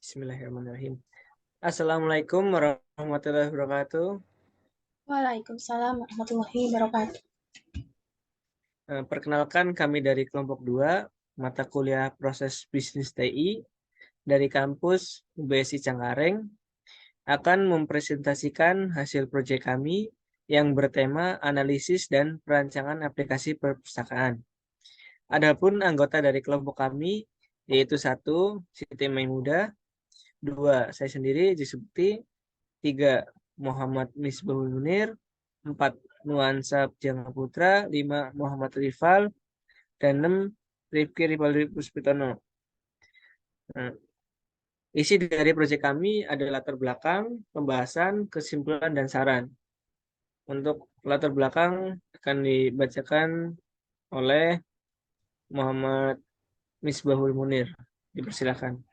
Bismillahirrahmanirrahim. Assalamualaikum warahmatullahi wabarakatuh. Waalaikumsalam warahmatullahi wabarakatuh. Perkenalkan kami dari kelompok 2 mata kuliah proses bisnis TI dari kampus UBSI Cengkareng akan mempresentasikan hasil proyek kami yang bertema analisis dan perancangan aplikasi perpustakaan. Adapun anggota dari kelompok kami yaitu 1 Siti Maimuda, 2 saya sendiri Jusukti, 3 Muhammad Misbahul Munir, 4 Nuansa Janga Putra, 5 Muhammad Rifal, dan 6 Rifki Rifaldi Puspitono. Nah, isi dari proyek kami adalah latar belakang, pembahasan, kesimpulan, dan saran. Untuk latar belakang akan dibacakan oleh Muhammad Misbahul Munir. Dipersilakan.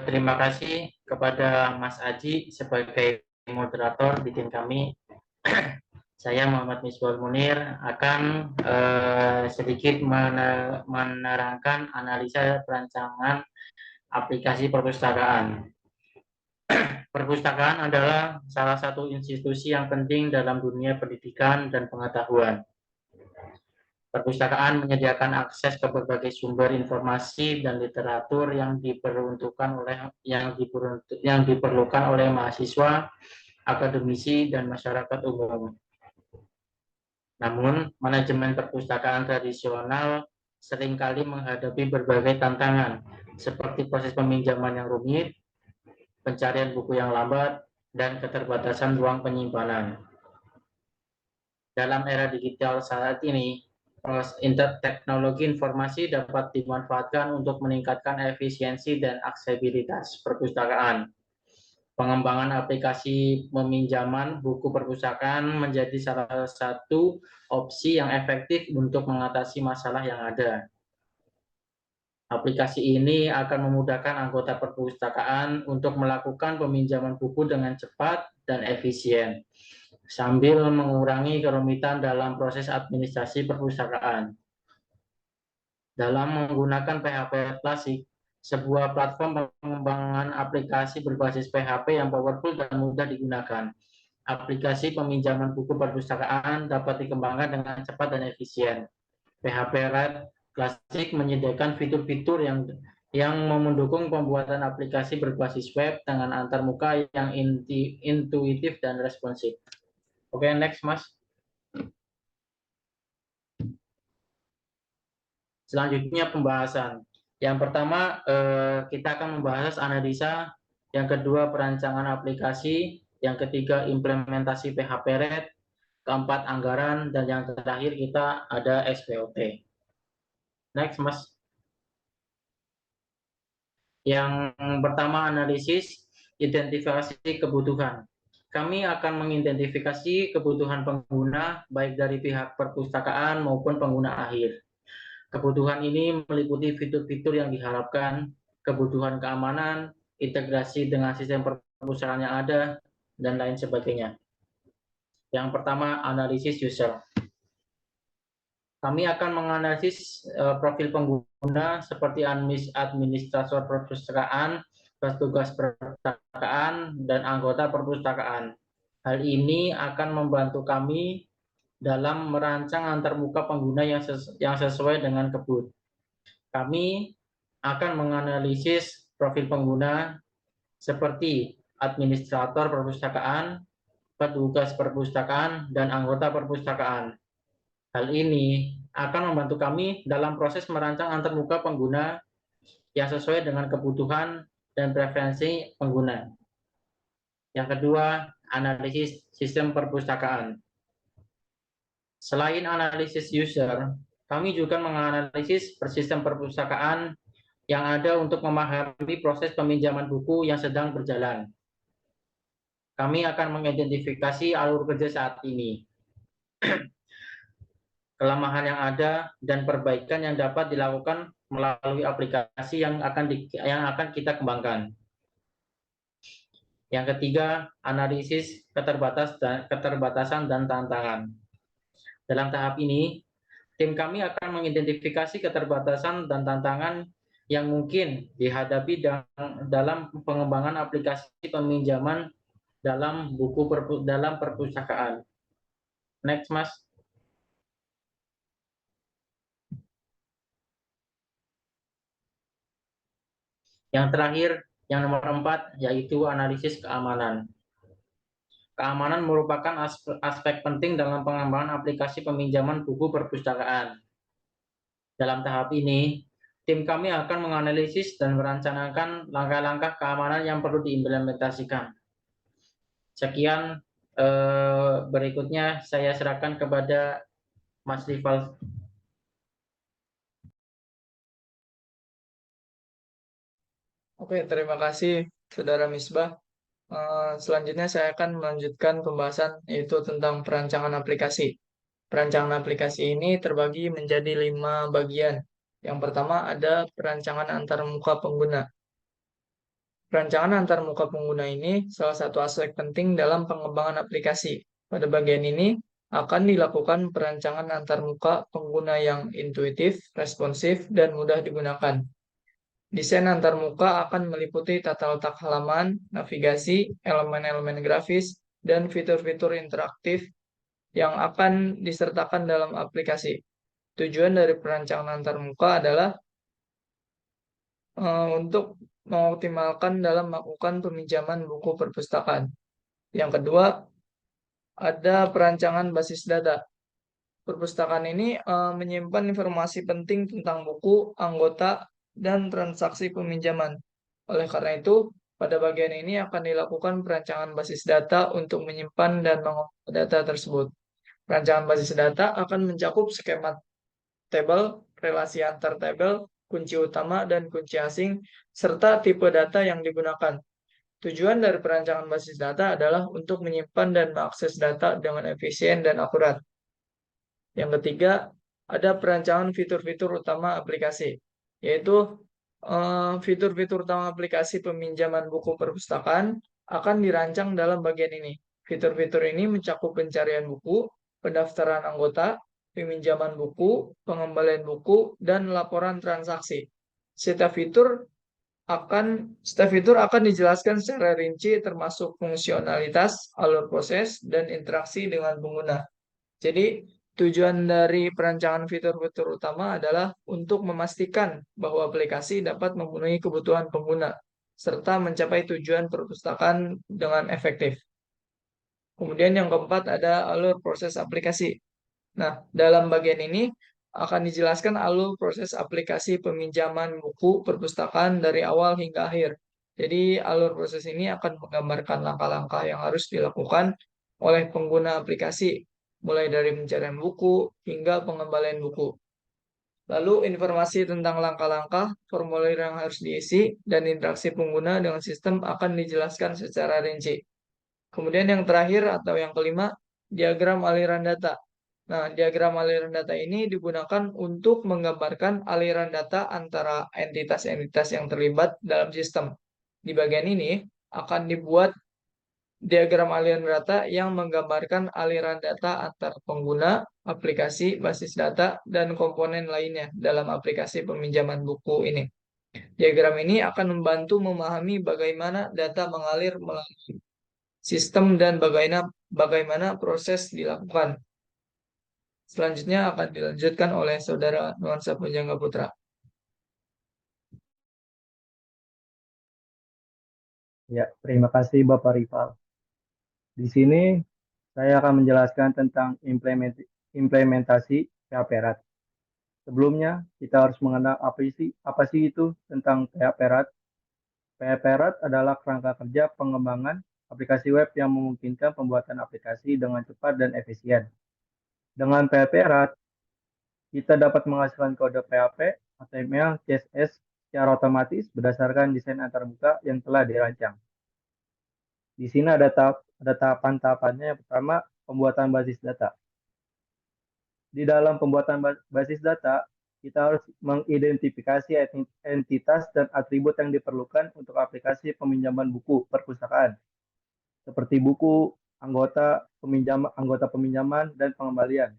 Terima kasih kepada Mas Aji sebagai moderator di tim kami. Saya Muhammad Misbahul Munir akan sedikit menerangkan analisa perancangan aplikasi perpustakaan. Perpustakaan adalah salah satu institusi yang penting dalam dunia pendidikan dan pengetahuan. Perpustakaan menyediakan akses ke berbagai sumber informasi dan literatur yang diperlukan oleh mahasiswa, akademisi, dan masyarakat umum. Namun, manajemen perpustakaan tradisional seringkali menghadapi berbagai tantangan, seperti proses peminjaman yang rumit, pencarian buku yang lambat, dan keterbatasan ruang penyimpanan. Dalam era digital saat ini, teknologi informasi dapat dimanfaatkan untuk meningkatkan efisiensi dan aksesibilitas perpustakaan. Pengembangan aplikasi peminjaman buku perpustakaan menjadi salah satu opsi yang efektif untuk mengatasi masalah yang ada. Aplikasi ini akan memudahkan anggota perpustakaan untuk melakukan peminjaman buku dengan cepat dan efisien, sambil mengurangi kerumitan dalam proses administrasi perpustakaan. Dalam menggunakan PHP Classic, sebuah platform pengembangan aplikasi berbasis PHP yang powerful dan mudah digunakan. Aplikasi peminjaman buku perpustakaan dapat dikembangkan dengan cepat dan efisien. PHP Classic menyediakan fitur-fitur yang mendukung pembuatan aplikasi berbasis web dengan antarmuka yang intuitif dan responsif. Oke, next, Mas. Selanjutnya pembahasan. Yang pertama kita akan membahas analisa, yang kedua perancangan aplikasi, yang ketiga implementasi PHP Red, keempat anggaran, dan yang terakhir kita ada SPOT. Next, Mas. Yang pertama analisis, identifikasi kebutuhan. Kami akan mengidentifikasi kebutuhan pengguna baik dari pihak perpustakaan maupun pengguna akhir. Kebutuhan ini meliputi fitur-fitur yang diharapkan, kebutuhan keamanan, integrasi dengan sistem perpustakaan yang ada, dan lain sebagainya. Yang pertama, analisis user. Kami akan menganalisis profil pengguna seperti administrator perpustakaan, petugas perpustakaan, dan anggota perpustakaan. Hal ini akan membantu kami dalam merancang antarmuka pengguna yang sesuai dengan kebutuhan. Kami akan menganalisis profil pengguna seperti administrator perpustakaan, petugas perpustakaan, dan anggota perpustakaan. Hal ini akan membantu kami dalam proses merancang antarmuka pengguna yang sesuai dengan kebutuhan dan preferensi pengguna. Yang kedua, analisis sistem perpustakaan. Selain analisis user, kami juga menganalisis sistem perpustakaan yang ada untuk memahami proses peminjaman buku yang sedang berjalan. Kami akan mengidentifikasi alur kerja saat ini, kelemahan yang ada, dan perbaikan yang dapat dilakukan melalui aplikasi yang akan kita kembangkan. Yang ketiga, analisis keterbatasan dan tantangan. Dalam tahap ini, Tim kami akan mengidentifikasi keterbatasan dan tantangan yang mungkin dihadapi dalam pengembangan aplikasi peminjaman dalam dalam perpustakaan. Next, Mas. Yang terakhir, yang nomor 4, yaitu analisis keamanan. Keamanan merupakan aspek penting dalam pengembangan aplikasi peminjaman buku perpustakaan. Dalam tahap ini, tim kami akan menganalisis dan merencanakan langkah-langkah keamanan yang perlu diimplementasikan. Sekian, berikutnya saya serahkan kepada Mas Rival. Oke, terima kasih Saudara Misbah. Selanjutnya saya akan melanjutkan pembahasan yaitu tentang perancangan aplikasi. Perancangan aplikasi ini terbagi menjadi 5 bagian. Yang pertama ada perancangan antarmuka pengguna. Perancangan antarmuka pengguna ini salah satu aspek penting dalam pengembangan aplikasi. Pada bagian ini akan dilakukan perancangan antarmuka pengguna yang intuitif, responsif, dan mudah digunakan. Desain antarmuka akan meliputi tata letak halaman, navigasi, elemen-elemen grafis, dan fitur-fitur interaktif yang akan disertakan dalam aplikasi. Tujuan dari perancangan antarmuka adalah untuk mengoptimalkan dalam melakukan peminjaman buku perpustakaan. Yang kedua, ada perancangan basis data. Perpustakaan ini menyimpan informasi penting tentang buku, anggota, dan transaksi peminjaman. Oleh karena itu, pada bagian ini akan dilakukan perancangan basis data untuk menyimpan dan mengolah data tersebut. Perancangan basis data akan mencakup skema tabel, relasi antar tabel, kunci utama dan kunci asing, serta tipe data yang digunakan. Tujuan dari perancangan basis data adalah untuk menyimpan dan mengakses data dengan efisien dan akurat. Yang ketiga, ada perancangan fitur-fitur utama aplikasi, yaitu fitur-fitur utama aplikasi peminjaman buku perpustakaan akan dirancang dalam bagian ini. Fitur-fitur ini mencakup pencarian buku, pendaftaran anggota, peminjaman buku, pengembalian buku, dan laporan transaksi. Setiap fitur akan dijelaskan secara rinci termasuk fungsionalitas, alur proses, dan interaksi dengan pengguna. Jadi, tujuan dari perancangan fitur-fitur utama adalah untuk memastikan bahwa aplikasi dapat memenuhi kebutuhan pengguna, serta mencapai tujuan perpustakaan dengan efektif. Kemudian yang keempat ada alur proses aplikasi. Nah, dalam bagian ini akan dijelaskan alur proses aplikasi peminjaman buku perpustakaan dari awal hingga akhir. Jadi, alur proses ini akan menggambarkan langkah-langkah yang harus dilakukan oleh pengguna aplikasi, mulai dari pencarian buku hingga pengembalian buku. Lalu, informasi tentang langkah-langkah, formulir yang harus diisi, dan interaksi pengguna dengan sistem akan dijelaskan secara rinci. Kemudian yang terakhir atau yang kelima, diagram aliran data. Nah, diagram aliran data ini digunakan untuk menggambarkan aliran data antara entitas-entitas yang terlibat dalam sistem. Di bagian ini akan dibuat diagram aliran data yang menggambarkan aliran data antar pengguna, aplikasi, basis data, dan komponen lainnya dalam aplikasi peminjaman buku ini. Diagram ini akan membantu memahami bagaimana data mengalir melalui sistem dan bagaimana proses dilakukan. Selanjutnya akan dilanjutkan oleh Saudara Nuansa Punjangga Putra. Ya, terima kasih Bapak Rival. Di sini saya akan menjelaskan tentang implementasi PHP RAT. Sebelumnya, kita harus mengenal apa sih itu tentang PHP RAT. PHP RAT adalah kerangka kerja pengembangan aplikasi web yang memungkinkan pembuatan aplikasi dengan cepat dan efisien. Dengan PHP RAT, kita dapat menghasilkan kode PHP, HTML, CSS secara otomatis berdasarkan desain antarmuka yang telah dirancang. Di sini ada tahapan-tahapannya. Yang pertama, pembuatan basis data. Di dalam pembuatan basis data, kita harus mengidentifikasi entitas dan atribut yang diperlukan untuk aplikasi peminjaman buku perpustakaan, seperti buku, anggota peminjaman, dan pengembalian.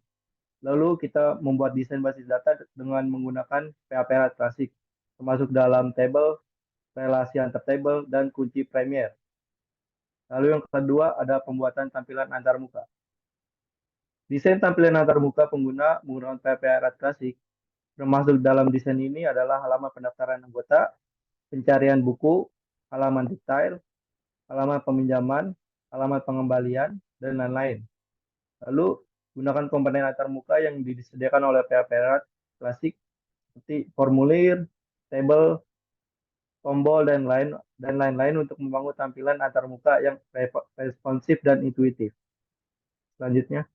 Lalu kita membuat desain basis data dengan menggunakan PHP Erat klasik, termasuk dalam table, relasi antar table, dan kunci Premier. Lalu yang kedua ada pembuatan tampilan antarmuka. Desain tampilan antarmuka pengguna menggunakan PHP Erat klasik, termasuk dalam desain ini adalah halaman pendaftaran anggota, pencarian buku, halaman detail, halaman peminjaman, halaman pengembalian, dan lain-lain. Lalu gunakan komponen antarmuka yang disediakan oleh PHP Erat klasik seperti formulir, table, tombol, dan lain-lain untuk membangun tampilan antarmuka yang responsif dan intuitif. Selanjutnya,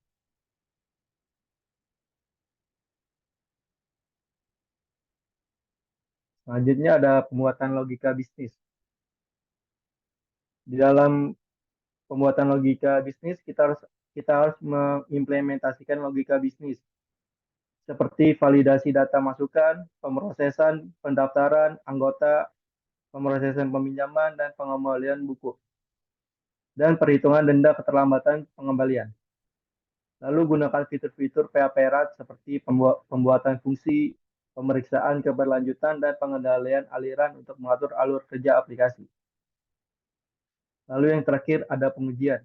ada pembuatan logika bisnis. Di dalam pembuatan logika bisnis, kita harus mengimplementasikan logika bisnis seperti validasi data masukan, pemrosesan, pendaftaran anggota, pemrosesan peminjaman, dan pengembalian buku, dan perhitungan denda keterlambatan pengembalian. Lalu gunakan fitur-fitur PHP Erat seperti pembuatan fungsi, pemeriksaan keberlanjutan, dan pengendalian aliran untuk mengatur alur kerja aplikasi. Lalu yang terakhir ada pengujian.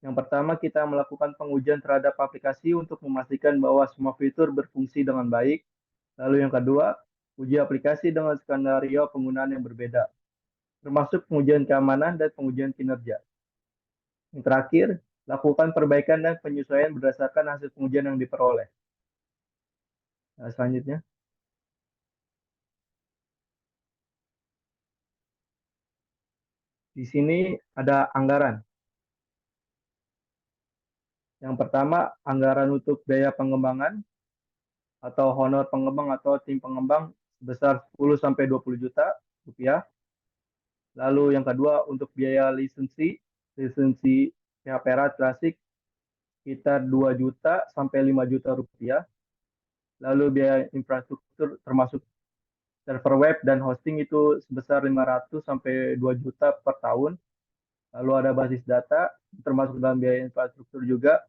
Yang pertama, kita melakukan pengujian terhadap aplikasi untuk memastikan bahwa semua fitur berfungsi dengan baik. Lalu yang kedua, uji aplikasi dengan skenario penggunaan yang berbeda, termasuk pengujian keamanan dan pengujian kinerja. Yang terakhir, lakukan perbaikan dan penyesuaian berdasarkan hasil pengujian yang diperoleh. Nah, selanjutnya. Di sini ada anggaran. Yang pertama, anggaran untuk biaya pengembangan atau honor pengembang atau tim pengembang sebesar 10-20 juta rupiah. Lalu yang kedua, untuk biaya lisensi PHP Erat klasik sekitar 2 juta sampai 5 juta rupiah. Lalu biaya infrastruktur termasuk server web dan hosting itu sebesar 500 sampai 2 juta per tahun. Lalu ada basis data termasuk dalam biaya infrastruktur juga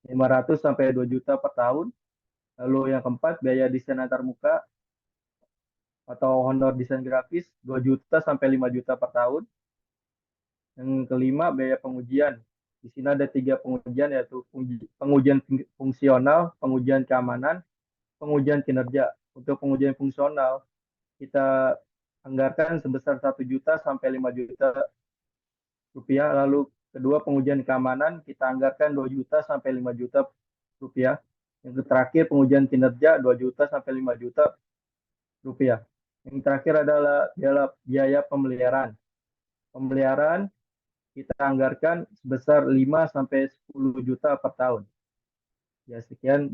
500 sampai 2 juta per tahun. Lalu yang keempat, biaya desain antarmuka atau honor desain grafis 2 juta sampai 5 juta per tahun. Yang kelima, biaya pengujian. Di sini ada 3 pengujian, yaitu pengujian fungsional, pengujian keamanan, pengujian kinerja. Untuk pengujian fungsional, kita anggarkan sebesar 1 juta sampai 5 juta rupiah. Lalu kedua, pengujian keamanan, kita anggarkan 2 juta sampai 5 juta rupiah. Yang terakhir, pengujian kinerja 2 juta sampai 5 juta rupiah. Yang terakhir adalah biaya pemeliharaan. Pemeliharaan kita anggarkan sebesar 5 sampai 10 juta per tahun. Ya, sekian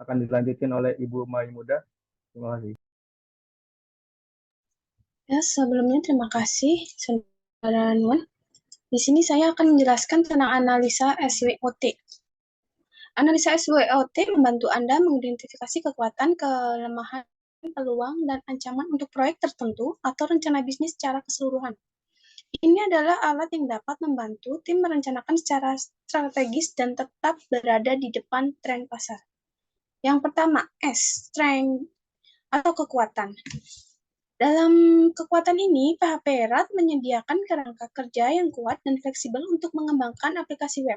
akan dilanjutkan oleh Ibu Maimudah. Terima kasih. Ya, sebelumnya terima kasih, Saudara Nuan. Di sini saya akan menjelaskan tentang analisa SWOT. Analisa SWOT membantu Anda mengidentifikasi kekuatan, kelemahan, peluang, dan ancaman untuk proyek tertentu atau rencana bisnis secara keseluruhan. Ini adalah alat yang dapat membantu tim merencanakan secara strategis dan tetap berada di depan tren pasar. Yang pertama, strength atau kekuatan. Dalam kekuatan ini, PHP Erat menyediakan kerangka kerja yang kuat dan fleksibel untuk mengembangkan aplikasi web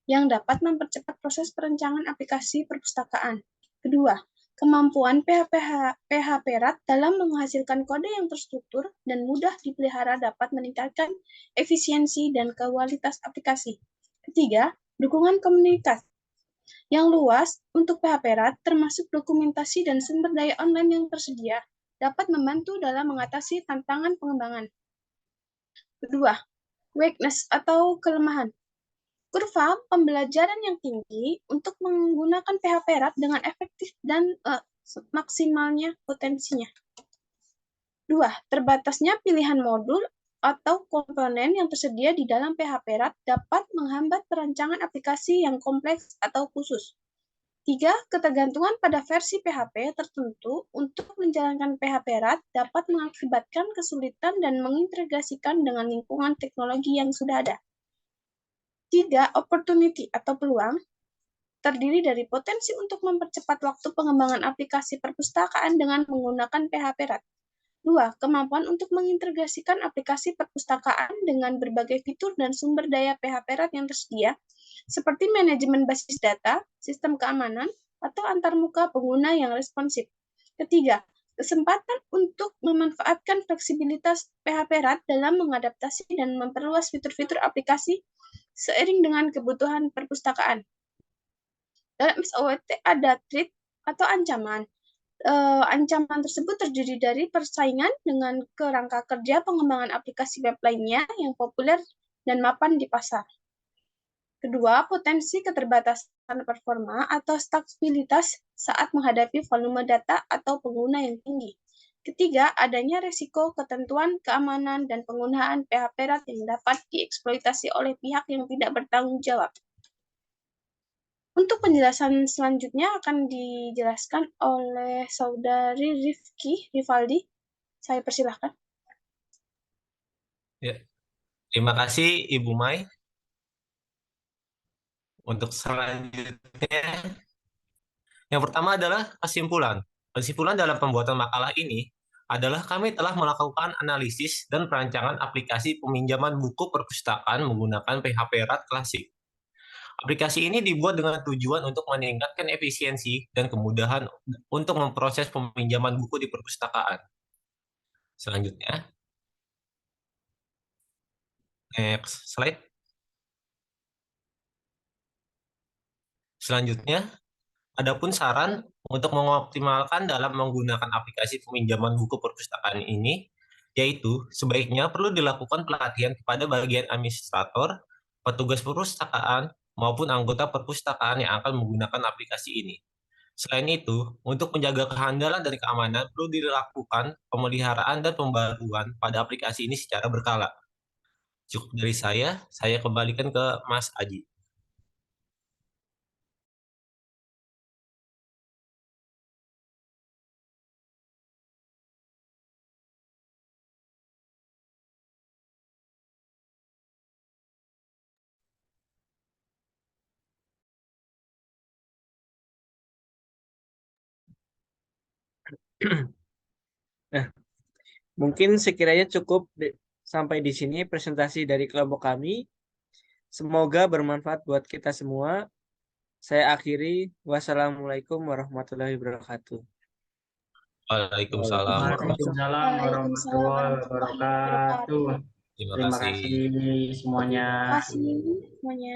yang dapat mempercepat proses perencanaan aplikasi perpustakaan. Kedua, kemampuan PHP Erat dalam menghasilkan kode yang terstruktur dan mudah dipelihara dapat meningkatkan efisiensi dan kualitas aplikasi. Ketiga, dukungan komunitas yang luas untuk PHP Erat, termasuk dokumentasi dan sumber daya online yang tersedia, dapat membantu dalam mengatasi tantangan pengembangan. Kedua, weakness atau kelemahan. Kurva pembelajaran yang tinggi untuk menggunakan PHP Erat dengan efektif dan maksimalnya potensinya. Dua, terbatasnya pilihan modul atau komponen yang tersedia di dalam PHP Erat dapat menghambat perancangan aplikasi yang kompleks atau khusus. 3. Ketergantungan pada versi PHP tertentu untuk menjalankan PHP Erat dapat mengakibatkan kesulitan dan mengintegrasikan dengan lingkungan teknologi yang sudah ada. 3. Opportunity atau peluang. terdiri dari potensi untuk mempercepat waktu pengembangan aplikasi perpustakaan dengan menggunakan PHP RAT. 2. Kemampuan untuk mengintegrasikan aplikasi perpustakaan dengan berbagai fitur dan sumber daya PHP RAT yang tersedia, seperti manajemen basis data, sistem keamanan, atau antarmuka pengguna yang responsif. Ketiga, kesempatan untuk memanfaatkan fleksibilitas PHP RAT dalam mengadaptasi dan memperluas fitur-fitur aplikasi seiring dengan kebutuhan perpustakaan. Dalam SWOT ada threat atau ancaman. Ancaman tersebut terdiri dari persaingan dengan kerangka kerja pengembangan aplikasi web lainnya yang populer dan mapan di pasar. Kedua, potensi keterbatasan performa atau stabilitas saat menghadapi volume data atau pengguna yang tinggi. Ketiga, adanya risiko ketentuan keamanan dan penggunaan PHP RAT yang dapat dieksploitasi oleh pihak yang tidak bertanggung jawab. Untuk penjelasan selanjutnya akan dijelaskan oleh Saudari Rifki Rivaldi. Saya persilahkan. Ya, terima kasih Ibu Mai. Untuk selanjutnya, yang pertama adalah kesimpulan. Kesimpulan dalam pembuatan makalah ini adalah kami telah melakukan analisis dan perancangan aplikasi peminjaman buku perpustakaan menggunakan PHP RAT klasik. Aplikasi ini dibuat dengan tujuan untuk meningkatkan efisiensi dan kemudahan untuk memproses peminjaman buku di perpustakaan. Selanjutnya, next slide. Selanjutnya, adapun saran untuk mengoptimalkan dalam menggunakan aplikasi peminjaman buku perpustakaan ini, yaitu sebaiknya perlu dilakukan pelatihan kepada bagian administrator, petugas perpustakaan, maupun anggota perpustakaan yang akan menggunakan aplikasi ini. Selain itu, untuk menjaga kehandalan dan keamanan, perlu dilakukan pemeliharaan dan pembaruan pada aplikasi ini secara berkala. Cukup dari saya kembalikan ke Mas Aji. Nah, mungkin sekiranya cukup sampai di sini presentasi dari kelompok kami. Semoga bermanfaat buat kita semua. Saya akhiri. Wassalamualaikum warahmatullahi wabarakatuh. Waalaikumsalam. Waalaikumsalam warahmatullahi wabarakatuh. Terima Terima kasih. kasih semuanya. Terima kasih semuanya.